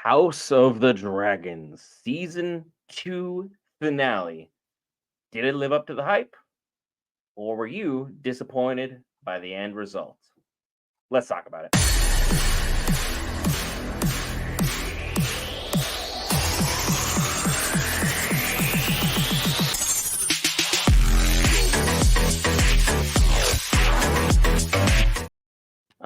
House of the Dragons Season 2 finale. Did it live up to the hype? Or were you disappointed by the end result? Let's talk about it.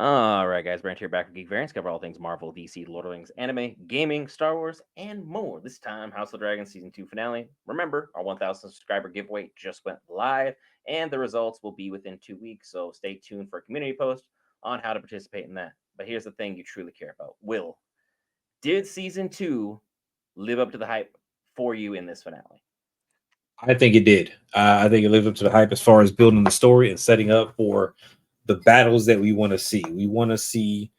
All right, guys, Brent here back with Geek Variants. Cover all things Marvel, DC, Lord of the Rings, anime, gaming, Star Wars, and more. This time, House of the Dragons Season 2 finale. Remember, our 1,000 subscriber giveaway just went live, and the results will be within 2 weeks, so stay tuned for a community post on how to participate in that. But here's the thing you truly care about. Did Season 2 live up to the hype for you in this finale? I think it did. I think it lived up to the hype as far as building the story and setting up for the battles that we want to see. We want to see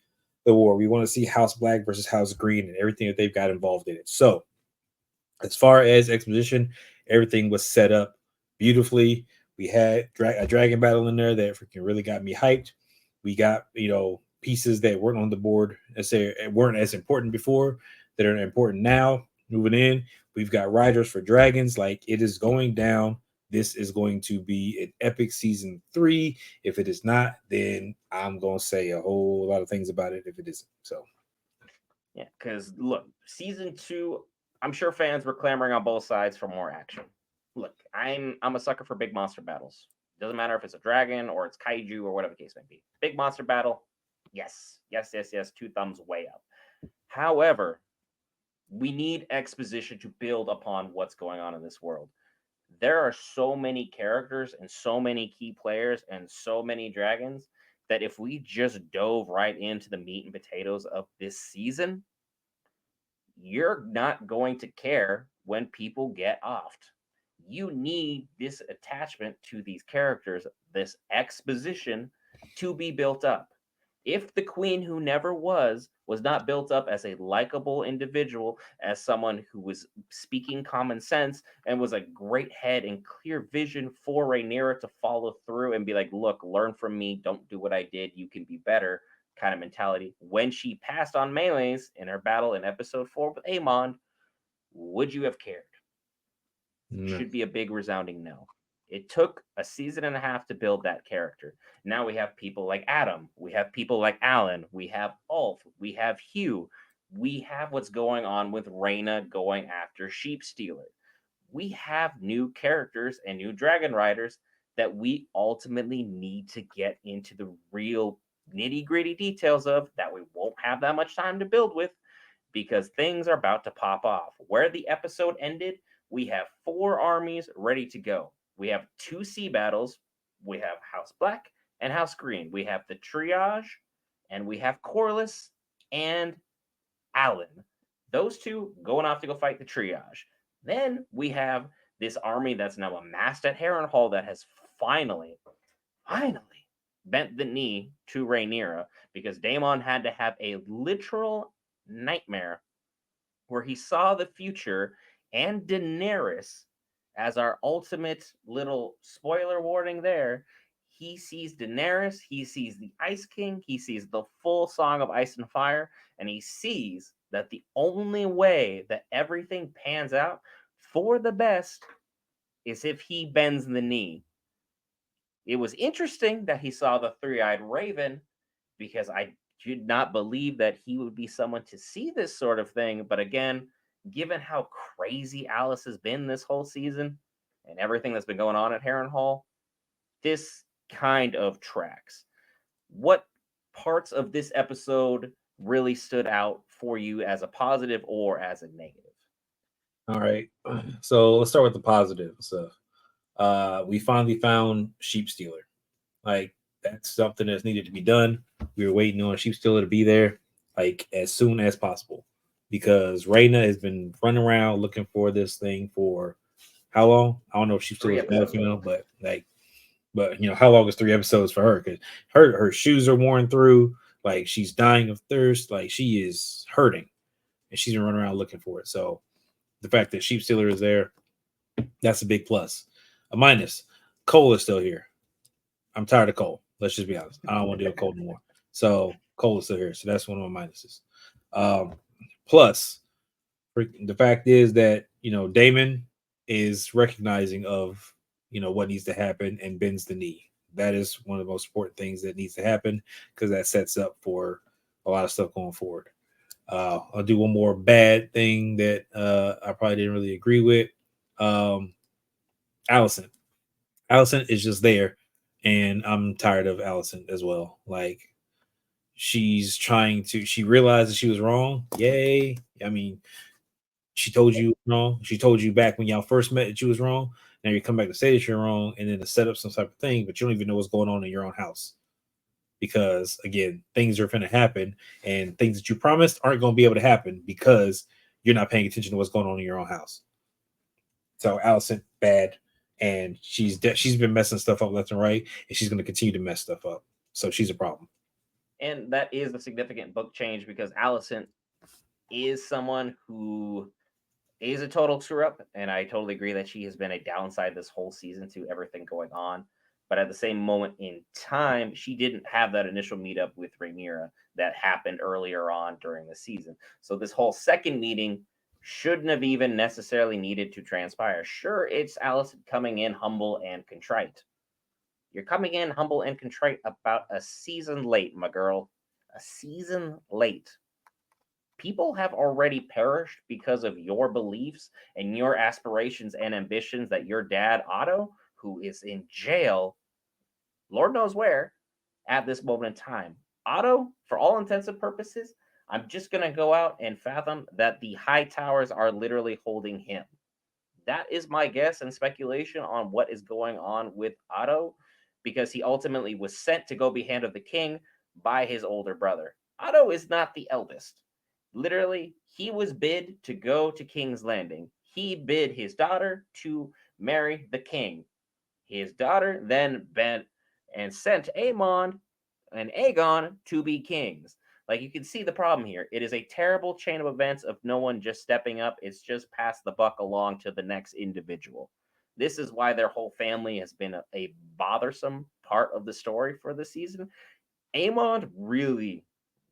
the war. We want to see House Black versus House Green and everything that they've got involved in it. So, as far as exposition, everything was set up beautifully. We had a dragon battle in there that freaking really got me hyped. We got pieces that weren't on the board as they weren't as important before that are important now. Moving in, we've got riders for dragons. Like, it is going down. This is going to be an epic season 3. If it is not, then I'm going to say a whole lot of things about it if it isn't. So, Yeah, because look, Season 2, I'm sure fans were clamoring on both sides for more action. Look, I'm a sucker for big monster battles. Doesn't matter if it's a dragon or it's kaiju or whatever the case may be. Big monster battle, yes, yes, yes, yes. 2 thumbs way up. However, we need exposition to build upon what's going on in this world. There are so many characters and so many key players and so many dragons that if we just dove right into the meat and potatoes of this season, you're not going to care when people get offed. You need this attachment to these characters, this exposition to be built up. If the queen who never was not built up as a likable individual, as someone who was speaking common sense and was a great head and clear vision for Rhaenyra to follow through and be like, look, learn from me, don't do what I did, you can be better kind of mentality. When she passed on melees in her battle in episode 4 with Aemond, would you have cared? no. Should be a big resounding no. It took a season and a half to build that character. Now we have people like Adam, we have people like Alan, we have Ulf, we have Hugh, we have what's going on with Rhaena going after Sheep Stealer. We have new characters and new dragon riders that we ultimately need to get into the real nitty gritty details of that we won't have that much time to build with because things are about to pop off. Where the episode ended, we have 4 armies ready to go. We have 2 sea battles. We have House Black and House Green. We have the triage, and we have Corlys and Alan. Those 2 going off to go fight the triage. Then we have this army that's now amassed at Harrenhal that has finally bent the knee to Rhaenyra because Daemon had to have a literal nightmare where he saw the future and Daenerys as our ultimate little spoiler warning there. He sees Daenerys, he sees the Ice King, he sees the full Song of Ice and Fire, and he sees that the only way that everything pans out for the best is if he bends the knee. It was interesting that he saw the three-eyed raven because I did not believe that he would be someone to see this sort of thing. But again, given how crazy Alice has been this whole season and everything that's been going on at Harrenhal, this kind of tracks. What parts of this episode really stood out for you as a positive or as a negative? All right. So let's start with the positive stuff. We finally found Sheep Stealer. Like, that's something that's needed to be done. We were waiting on Sheep Stealer to be there, like, as soon as possible, because Reyna has been running around looking for this thing for how long? I don't know if Sheep Stealer is male or female, but how long is 3 episodes for her? Because her shoes are worn through. Like, she's dying of thirst. Like, she is hurting, and she's been running around looking for it. So the fact that Sheep Stealer is there, that's a big plus. A minus, Cole is still here. I'm tired of Cole. Let's just be honest. I don't want to deal with Cole anymore. So Cole is still here. So that's one of my minuses. Plus, the fact is that Damon is recognizing of what needs to happen and bends the knee. That is one of the most important things that needs to happen because that sets up for a lot of stuff going forward. I'll do one more bad thing that I probably didn't really agree with. Um, Allison. Allison is just there, and I'm tired of Allison as well. Like she's trying to. She realized that she was wrong. Yay! I mean, she told you wrong. She told you back when y'all first met that you was wrong. Now you come back to say that you're wrong, and then to set up some type of thing, but you don't even know what's going on in your own house because again, things are going to happen, and things that you promised aren't going to be able to happen because you're not paying attention to what's going on in your own house. So Allison, bad, and she's been messing stuff up left and right, and she's going to continue to mess stuff up. So she's a problem. And that is a significant book change because Allison is someone who is a total screw up, and I totally agree that she has been a downside this whole season to everything going on. But at the same moment in time, she didn't have that initial meetup with Rhaenyra that happened earlier on during the season. So this whole second meeting shouldn't have even necessarily needed to transpire. Sure, it's Allison coming in humble and contrite. You're coming in humble and contrite about a season late, my girl. A season late. People have already perished because of your beliefs and your aspirations and ambitions that your dad, Otto, who is in jail, Lord knows where, at this moment in time. Otto, for all intents and purposes, I'm just going to go out and fathom that the high towers are literally holding him. That is my guess and speculation on what is going on with Otto because he ultimately was sent to go be hand of the king by his older brother. Otto is not the eldest. Literally, he was bid to go to King's Landing. He bid his daughter to marry the king. His daughter then bent and sent Aemon and Aegon to be kings. Like you can see the problem here. It is a terrible chain of events of no one just stepping up. It's just pass the buck along to the next individual. This is why their whole family has been a bothersome part of the story for the season. Aemon really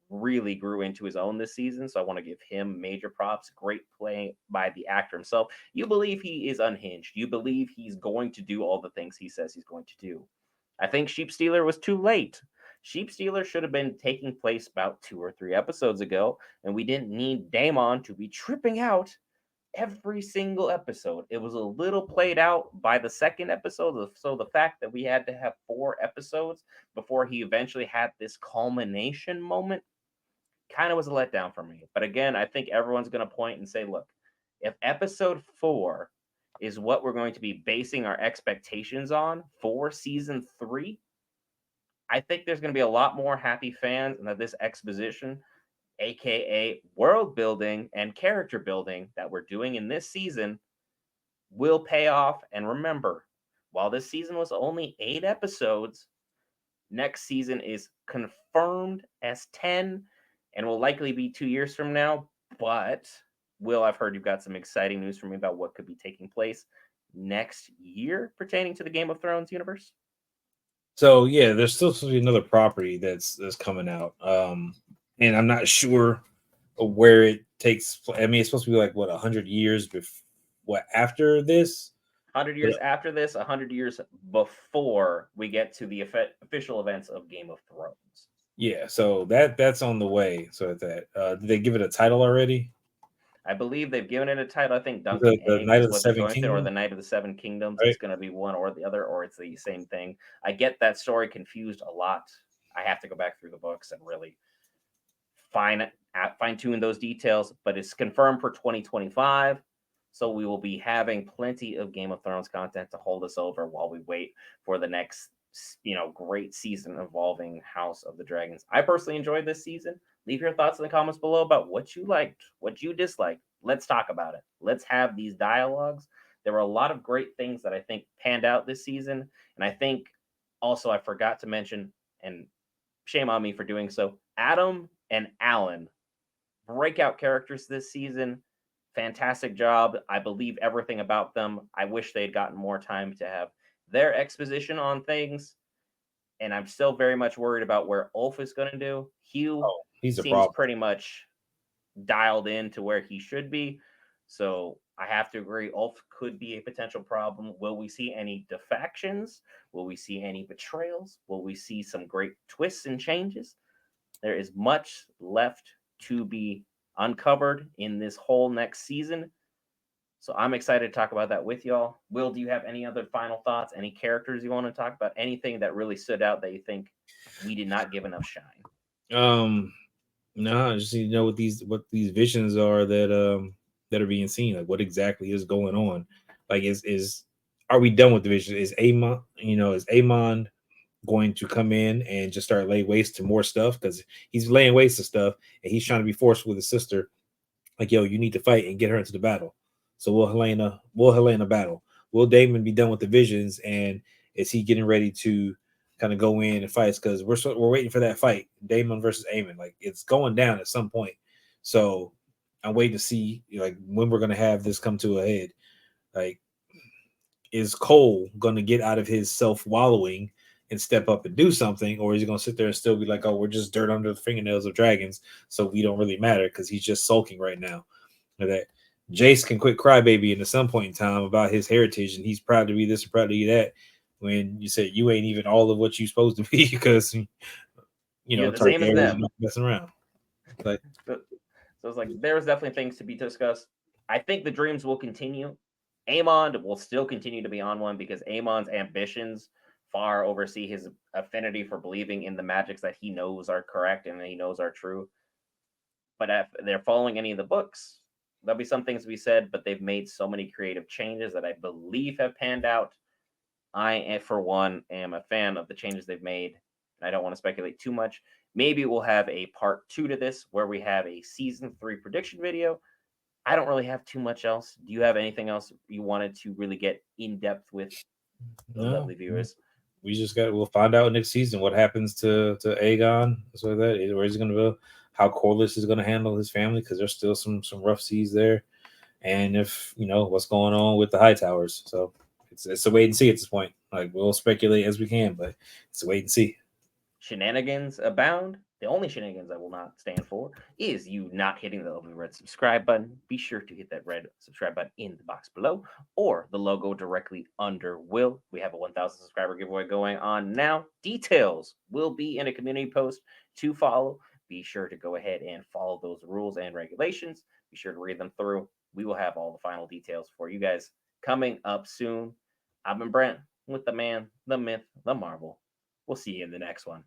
grew into his own this season, so I want to give him major props. Great play by the actor himself. You believe he is unhinged. You believe he's going to do all the things he says he's going to do. I think Sheep Stealer was too late. Sheep Stealer should have been taking place about 2 or 3 episodes ago, and we didn't need Damon to be tripping out every single episode. It was a little played out by the second episode. So the fact that we had to have 4 episodes before he eventually had this culmination moment kind of was a letdown for me. But again, I think everyone's going to point and say, look, if episode 4 is what we're going to be basing our expectations on for season 3, I think there's going to be a lot more happy fans and that this exposition, aka world building and character building that we're doing in this season will pay off. And remember, while this season was only 8 episodes, next season is confirmed as 10 and will likely be 2 years from now. But, Will, I've heard you've got some exciting news for me about what could be taking place next year pertaining to the Game of Thrones universe. So yeah, there's still supposed to be another property that's coming out, and I'm not sure where it takes. I mean, it's supposed to be like what 100 years before, what after this? 100 years after this, 100 years before we get to the official events of Game of Thrones. Yeah, so that's on the way. So that did they give it a title already? I believe they've given it a title. I think Duncan The Egg Night is of the what they're Seven going through, or Kingdoms, the Night of the Seven Kingdoms. right? It's going to be one or the other, or it's the same thing. I get that story confused a lot. I have to go back through the books and really fine tune those details, but it's confirmed for 2025. So we will be having plenty of Game of Thrones content to hold us over while we wait for the next, great season involving House of the Dragons. I personally enjoyed this season. Leave your thoughts in the comments below about what you liked, what you disliked. Let's talk about it. Let's have these dialogues. There were a lot of great things that I think panned out this season, and I think also I forgot to mention, and shame on me for doing so, Adam and Alan, breakout characters this season. Fantastic job. I believe everything about them. I wish they'd gotten more time to have their exposition on things. And I'm still very much worried about where Ulf is going to do. Hugh Oh, he's a seems problem. pretty much dialed in to where he should be. So I have to agree, Ulf could be a potential problem. Will we see any defections? Will we see any betrayals? Will we see some great twists and changes? There is much left to be uncovered in this whole next season. So I'm excited to talk about that with y'all. Will, do you have any other final thoughts? Any characters you want to talk about? Anything that really stood out that you think we did not give enough shine? Um, no, I just need to know what these visions are that are being seen. Like what exactly is going on? Like is are we done with the vision? Is Amon, is Amon going to come in and just start laying waste to more stuff? Because he's laying waste to stuff and he's trying to be forceful with his sister. Like, yo, you need to fight and get her into the battle. So will Helena battle? Will Damon be done with the visions? And is he getting ready to kind of go in and fight? Because we're waiting for that fight, Damon versus Amon. Like it's going down at some point. So I'm waiting to see like when we're gonna have this come to a head. Like, is Cole gonna get out of his self wallowing and step up and do something, or is he gonna sit there and still be like, oh, we're just dirt under the fingernails of dragons, so we don't really matter because he's just sulking right now? Or that Jace can quit crybaby at some point in time about his heritage and he's proud to be this and proud to be that. When you said you ain't even all of what you're supposed to be because You're the same as Targaryen is them. not messing around. Like, So it's like there's definitely things to be discussed. I think the dreams will continue. Amon will still continue to be on one because Amon's ambitions far oversee his affinity for believing in the magics that he knows are correct and that he knows are true. But if they're following any of the books, there'll be some things to be said, but they've made so many creative changes that I believe have panned out. I, for one, am a fan of the changes they've made. I don't want to speculate too much. Maybe we'll have a part 2 to this where we have a season 3 prediction video. I don't really have too much else. Do you have anything else you wanted to really get in depth with the no, lovely viewers? we'll find out next season what happens to Aegon. So that where he's gonna go, how Corlys is gonna handle his family because there's still some rough seas there, and if what's going on with the high towers. So it's a wait and see at this point. Like we'll speculate as we can, but it's a wait and see. Shenanigans abound. The only shenanigans I will not stand for is you not hitting the lovely red subscribe button. Be sure to hit that red subscribe button in the box below or the logo directly under Will. We have a 1,000 subscriber giveaway going on now. Details will be in a community post to follow. Be sure to go ahead and follow those rules and regulations. Be sure to read them through. We will have all the final details for you guys coming up soon. I've been Brent with the man, the myth, the marvel. We'll see you in the next one.